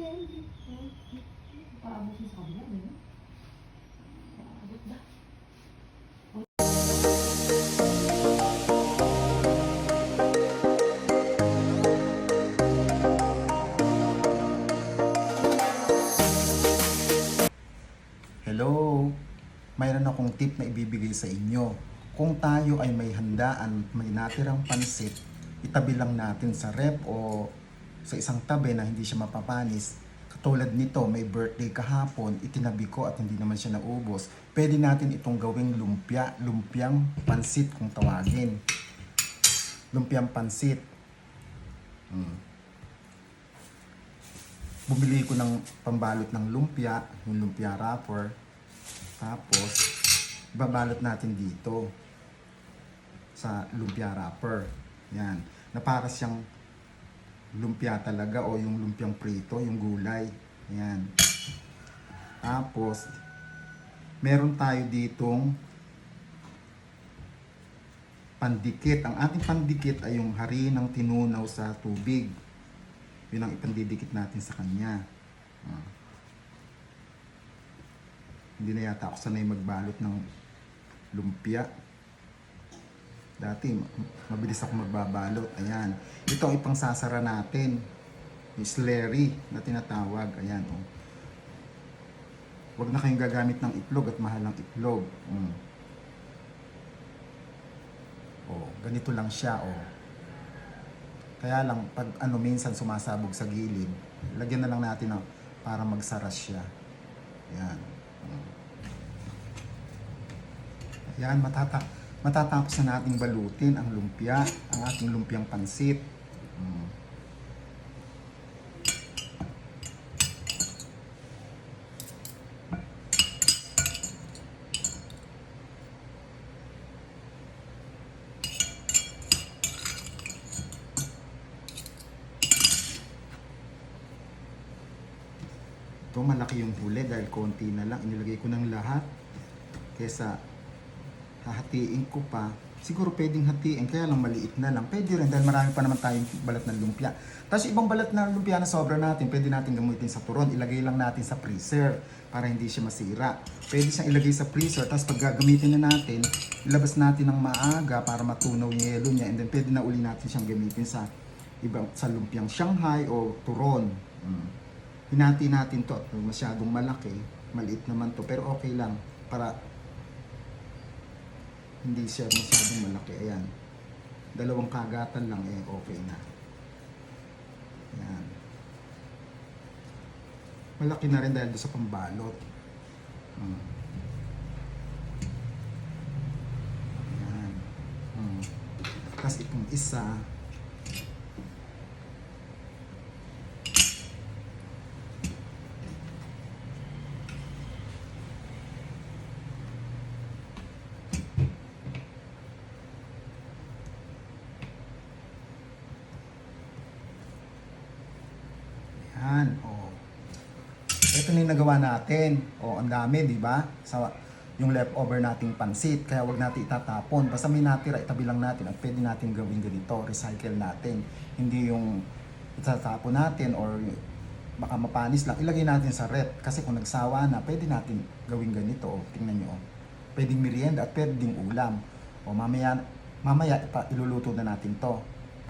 Paabot mo sa kabila, di ba? Paabot ba? Hello! Mayroon akong tip na ibibigay sa inyo. Kung tayo ay may handaan, may natirang pansit, itabi lang natin sa rep o sa isang tabi na hindi siya mapapanis. Katulad nito, may birthday kahapon, itinabi ko at hindi naman siya naubos. Pwede natin itong gawing lumpia, lumpiang pansit kung tawagin. Lumpiang pansit. Bumili ko ng pambalot ng lumpia, yung lumpia wrapper. Tapos, babalot natin dito sa lumpia wrapper. Yan. Na para siyang lumpia talaga o yung lumpiang prito, yung gulay. Yan. Tapos, meron tayo ditong pandikit. Ang ating pandikit ay yung harinang tinunaw sa tubig. Yun ang ipandidikit natin sa kanya. Hindi na yata ako sanay magbalot ng lumpia. Dati, mabilis ako magbabalot. Ayan. Ito ang ipangsasara natin. Yung slurry na tinatawag. Ayan. Oh. Huwag na kayong gagamit ng itlog at mahal ng itlog. Oh, ganito lang siya. Oh. Kaya lang, pag minsan sumasabog sa gilid, lagyan na lang natin para magsaras siya. Ayan. Ayan, matatapos na nating balutin ang lumpia, ang ating lumpiang pansit. Ito, malaki yung huli dahil konti na lang. Inilagay ko ng lahat kesa hahatiin ko pa. Siguro pwedeng hatiin, kaya lang maliit na lang. Pwede rin dahil marami pa naman tayong balat ng lumpia. Tapos ibang balat na lumpia na sobra natin, pwede natin gamitin sa turon. Ilagay lang natin sa freezer para hindi siya masira. Pwede siyang ilagay sa freezer, tapos pag gagamitin na natin, ilabas natin ng maaga para matunaw yung yelo niya. And then pwede na uli natin siyang gamitin sa lumpiang Shanghai o turon. Hinati natin to at masyadong malaki, maliit naman to, pero okay lang para hindi siya masyadong malaki. Ayan, dalawang kagatan lang okay na. Ayan, malaki na rin dahil doon sa pambalot. Ayan. Tapos itong isa, yan, ito na yung nagawa natin. Ang dami, di ba? Sa yung leftover nating pansit. Kaya wag natin itatapon. Basta may natira, itabi lang natin. At pwede natin gawin ganito. Recycle natin. Hindi yung itatapon natin or baka mapanis lang. Ilagay natin sa rep. Kasi kung nagsawa na, pwede natin gawin ganito. Tingnan nyo. Pwedeng merienda at pwedeng ulam. Mamaya iluluto na natin to.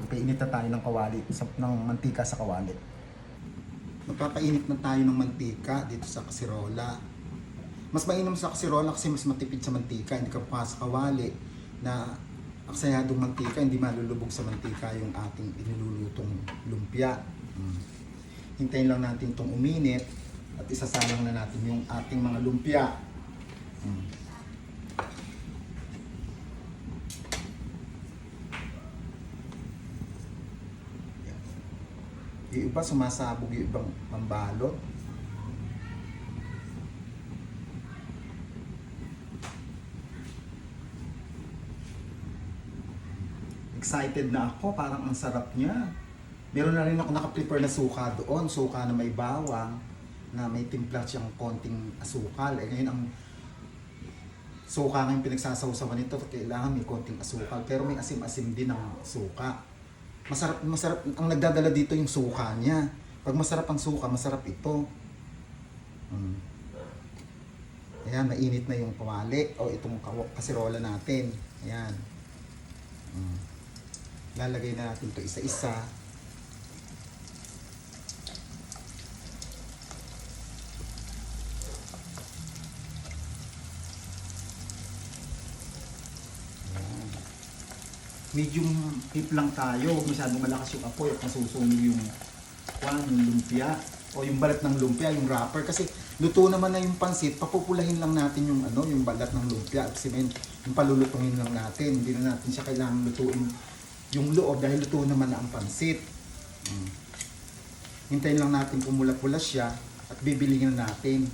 Pagpainit na tayo ng kawali, ng mantika sa kawali. Magpapainit na tayo ng mantika dito sa kasirola. Mas mainam sa kasirola kasi mas matipid sa mantika. Hindi ka pa sa kawali na aksayadong mantika, hindi malulubog sa mantika yung ating inilulutong lumpia. Hintayin lang natin itong uminit at isasalang na natin yung ating mga lumpia. Yung iba sumasabog yung ibang pambalot. Excited na ako, parang ang sarap niya. Meron na rin ako naka-prepare na suka doon, suka na may bawang, na may timpla siyang konting asukal. Ngayon ang suka nga yung pinagsasawsawan nito, kailangan may konting asukal, pero may asim-asim din ang suka. Masarap, ang nagdadala dito yung suka niya. Pag masarap ang suka, masarap ito. Ayan, mainit na yung kawali o itong kasirola natin. Ayan. Lalagay na natin ito isa-isa. Ayan. Medium heat lang tayo. Huwag masyadong malakas yung apoy at masusunog yung lumpia o yung balat ng lumpia, yung wrapper. Kasi luto naman na yung pansit, papupulahin lang natin yung yung balat ng lumpia at cement. Yung palulutungin lang natin. Hindi na natin siya kailangan lutuin yung loob dahil luto naman na ang pansit. Hintayin lang natin pumula-pula siya at bibilingin na natin.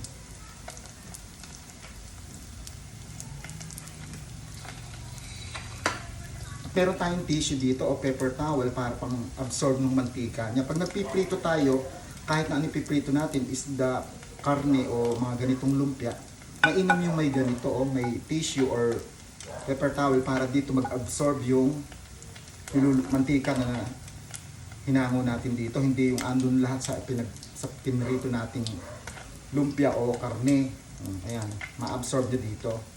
Pero tayong tissue dito o paper towel para pang absorb ng mantika niya. Pag nagpiprito tayo, kahit na ano ipiprito natin, isda, karne o mga ganitong lumpia, mainam yung may ganito o may tissue or paper towel para dito mag-absorb yung mantika na hinango natin dito. Hindi yung andun lahat sa pinrito nating lumpia o karne. Ayan, ma-absorb niya dito.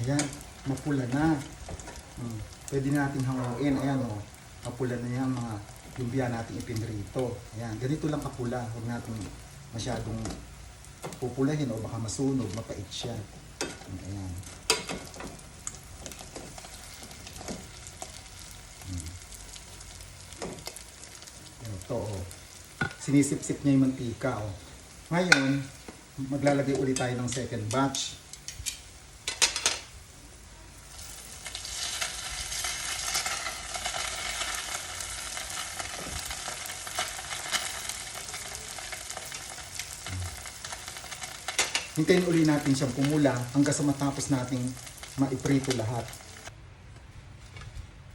Ayan, mapula na. Pwede natin hanguin. Ayan o, mapula na yan mga lumpia natin ipinrito. Ayan, ganito lang kapula. Huwag natin masyadong pupulahin o baka masunog, mapait siya. Ayan. Ito o. Sinisip-sip niya yung mantika o. Ngayon, maglalagay ulit tayo ng second batch. Hintayin uli natin siyang pumula hanggang sa matapos nating maiprito lahat.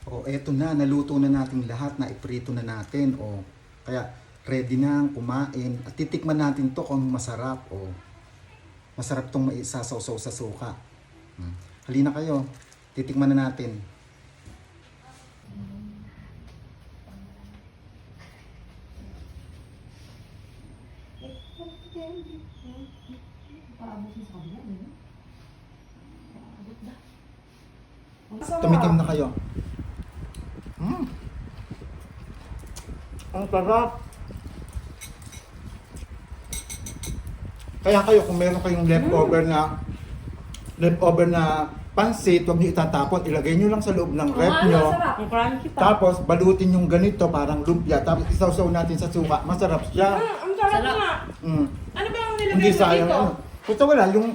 O eto na, naluto na natin lahat, naiprito na natin. O kaya ready na kumain. At titikman natin to kung masarap. O masarap tong maisasaw-saw sa suka. Halina kayo, titikman na natin. Paabutin sa kabila, di ba? Abot na. Tumikim na kayo. Ang sarap. Kaya kayo kung meron kayong leftover na pansit, huwag niyo itatapon, ilagay niyo lang sa loob ng ref niyo. Masarap. Ang crunchy pa. Tapos balutin yung ganito parang lumpia, tapos isawsaw natin sa suka. Masarap siya. Ang sarap nga. Ano ba yung nilagay Hindi mo sayang. dito? Basta wala, yung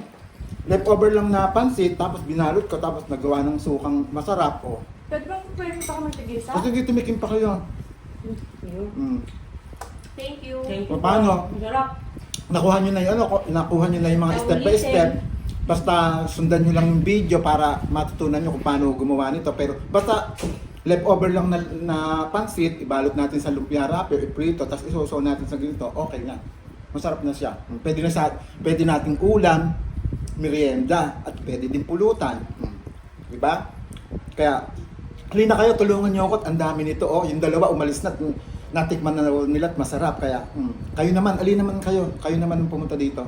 leftover lang na pansit, tapos binalot ko, tapos nagawa ng sukang masarap. Oh. Pwede bang pwede pa kami tigisa? Kasi sige, tumikim pa kayo. Thank you. O, paano? Ang sarap. Nakuha nyo na yung nakuha nyo na yung mga step by step. Basta sundan nyo lang yung video para matutunan nyo kung paano gumawa nito. Pero basta leftover lang na pansit, ibalot natin sa lumpia wrapper, iprito, tapos isusaw natin sa ganito, okay na. Masarap na siya. Pwede nating ulam, merienda, at pwede din pulutan. Diba? Kaya, halina kayo, tulungan nyo ako at ang dami nito. Oh, yung dalawa umalis na, natikman na nila at masarap. Kaya, kayo naman, alin naman kayo. Kayo naman ang pumunta dito.